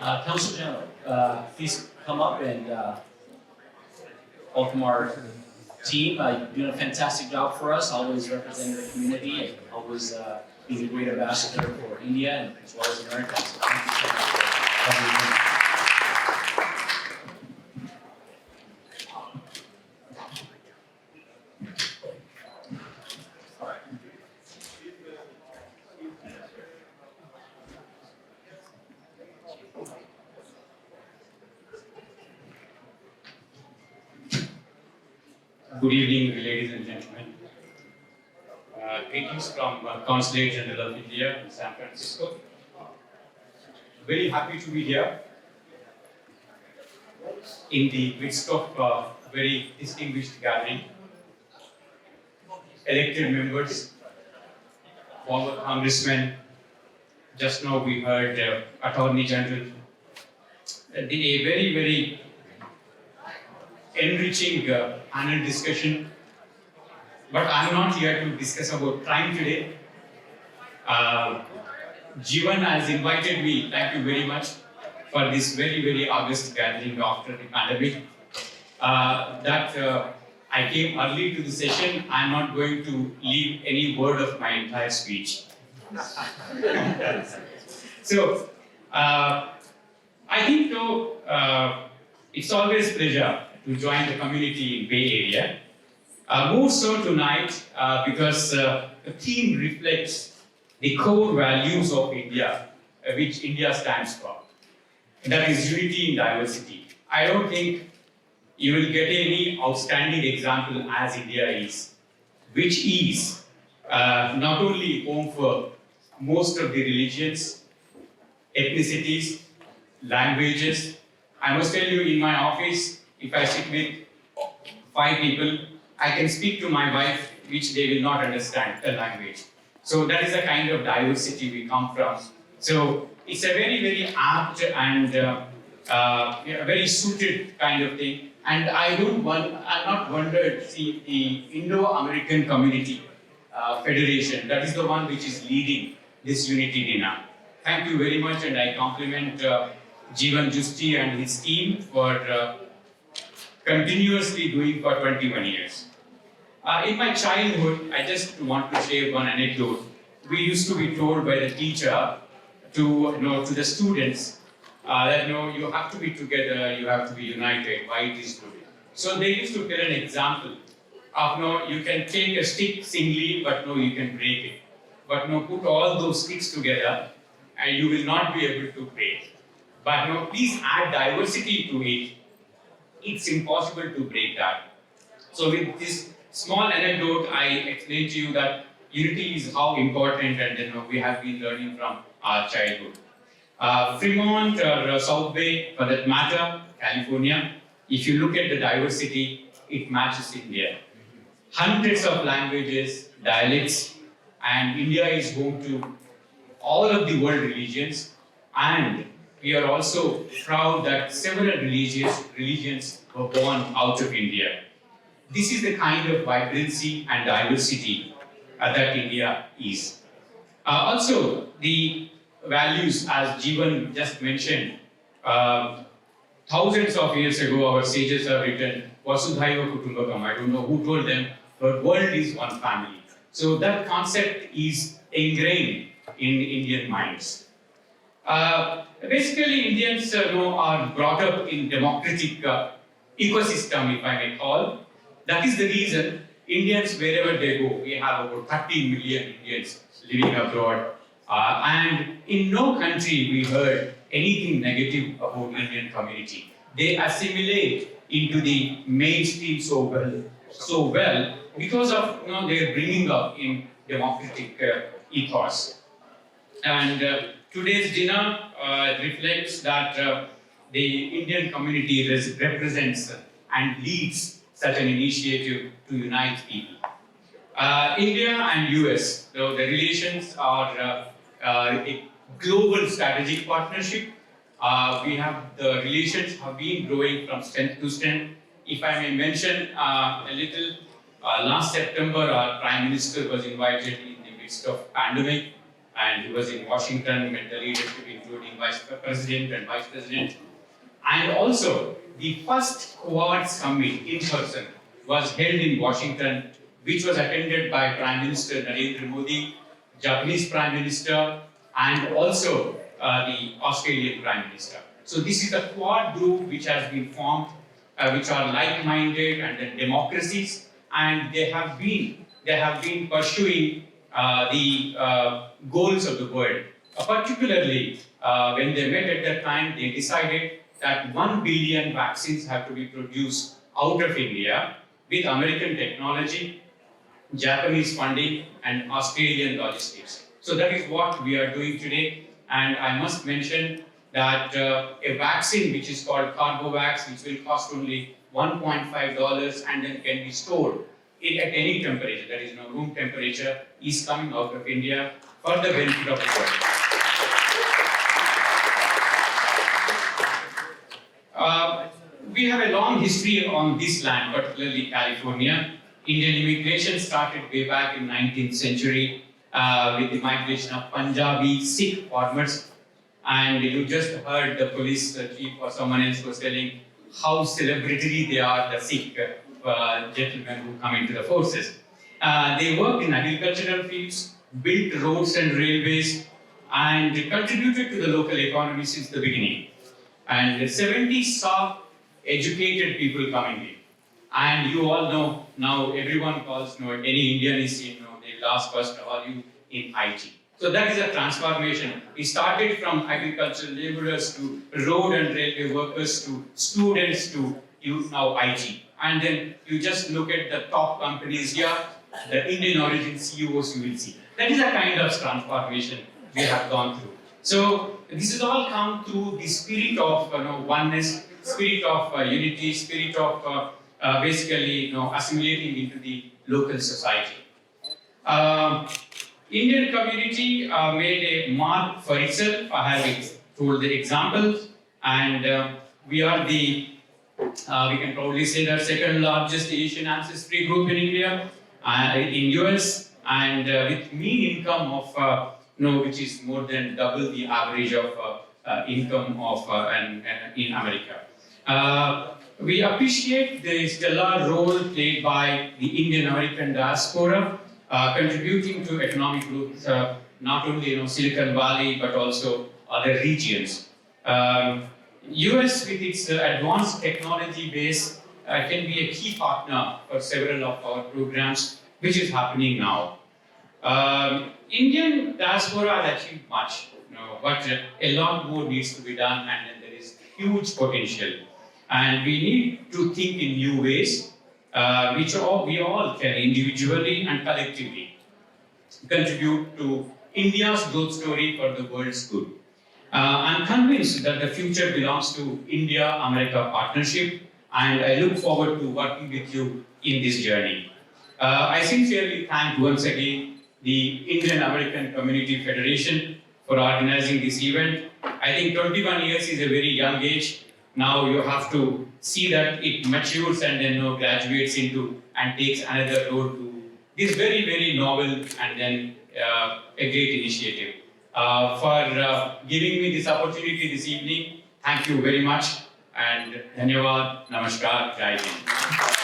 Counsel General, please come up and welcome our team. You're doing a fantastic job for us, always representing the community and always being a great ambassador for India and as well as America. So thank you so much for coming. Good evening, ladies and gentlemen. Greetings from Consul General of India in San Francisco. Very happy to be here in the midst of a very distinguished gathering. Elected members, former congressmen, just now we heard Attorney General. A very enriching panel discussion, but I'm not here to discuss about crime today. Jivan has invited me, thank you very much, for this very august gathering after the pandemic. I came early to the session. I'm not going to leave any word of my entire speech. So, I think though, it's always a pleasure to join the community in Bay Area. More so tonight because the theme reflects the core values of India, which India stands for. And that is unity in diversity. I don't think you will get any outstanding example as India is, which is not only home for most of the religions, ethnicities, languages. I must tell you, in my office, if I sit with 5 people, I can speak to my wife, which they will not understand the language. So that is the kind of diversity we come from. So it's a very apt and very suited kind of thing. And I'm not wondered, see, the Indo-American Community Federation, that is the one which is leading this Unity Dinner. Thank you very much, and I compliment Jivan Justi and his team for continuously doing for 21 years. In my childhood, I just want to share one anecdote. We used to be told by the teacher to the students that you have to be together, you have to be united, why it is good. So they used to tell an example of you can take a stick singly, but no, you can break it. But no, put all those sticks together and you will not be able to break. But no, please add diversity to it. It's impossible to break that. So with this small anecdote, I explained to you that unity is how important, and then we have been learning from our childhood. Fremont or South Bay, for that matter, California, if you look at the diversity, it matches India. Hundreds of languages, dialects, and India is home to all of the world religions, and we are also proud that several religions were born out of India. This is the kind of vibrancy and diversity that India is. Also, the values, as Jivan just mentioned, thousands of years ago, our sages have written, Vasudhaiva Kutumbakam. I don't know who told them, but world is one family. So that concept is ingrained in Indian minds. Basically, Indians are brought up in democratic ecosystem, if I may call. That is the reason Indians, wherever they go, we have about 30 million Indians living abroad. And in no country we heard anything negative about Indian community. They assimilate into the mainstream so well because of their bringing up in democratic ethos. And today's dinner reflects that the Indian community represents and leads such an initiative to unite people. India and US, the relations are a global strategic partnership. The relations have been growing from strength to strength. If I may mention a little, last September our Prime Minister was invited in the midst of pandemic and he was in Washington, met the leadership including Vice President and Vice President. And also, the first Quad Summit in person was held in Washington, which was attended by Prime Minister Narendra Modi, Japanese Prime Minister, and also the Australian Prime Minister. So this is a Quad group which has been formed, which are like-minded and democracies, and they have been pursuing the goals of the world. Particularly, when they met at that time, they decided that 1 billion vaccines have to be produced out of India with American technology, Japanese funding, and Australian logistics. So that is what we are doing today. And I must mention that a vaccine which is called Carbovax, which will cost only $1.5 and then can be stored at any temperature, that is room temperature, is coming out of India for the benefit of the world. We have a long history on this land, particularly California. Indian immigration started way back in 19th century with the migration of Punjabi Sikh farmers. And you just heard the police chief or someone else was telling how celebratory they are, the Sikh gentlemen who come into the forces. They worked in agricultural fields, built roads and railways, and contributed to the local economy since the beginning. And the 70s saw educated people coming in. And you all know, now everyone calls, any Indian is seen, they'll ask first, are you in IT? So that is a transformation. We started from agricultural laborers to road and railway workers to students to now IT. And then you just look at the top companies here, the Indian origin CEOs you will see. That is a kind of transformation we have gone through. So this has all come through the spirit of oneness, spirit of unity, spirit of basically assimilating into the local society. Indian community made a mark for itself. I have told the examples, and we are the, we can probably say the second largest Asian ancestry group in India, in US, and with mean income of, which is more than double the average of income of in America. We appreciate the stellar role played by the Indian American diaspora, contributing to economic growth, not only Silicon Valley but also other regions. US with its advanced technology base can be a key partner for several of our programs, which is happening now. Indian diaspora has achieved much, but a lot more needs to be done, and there is huge potential. And we need to think in new ways, which we all can individually and collectively contribute to India's growth story for the world's good. I'm convinced that the future belongs to India-America partnership, and I look forward to working with you in this journey. I sincerely thank once again the Indian American Community Federation for organizing this event. I think 21 years is a very young age. Now you have to see that it matures and then graduates into and takes another road to this very, very novel and then a great initiative. For giving me this opportunity this evening, thank you very much, and dhanyawad, namaskar, jai hind.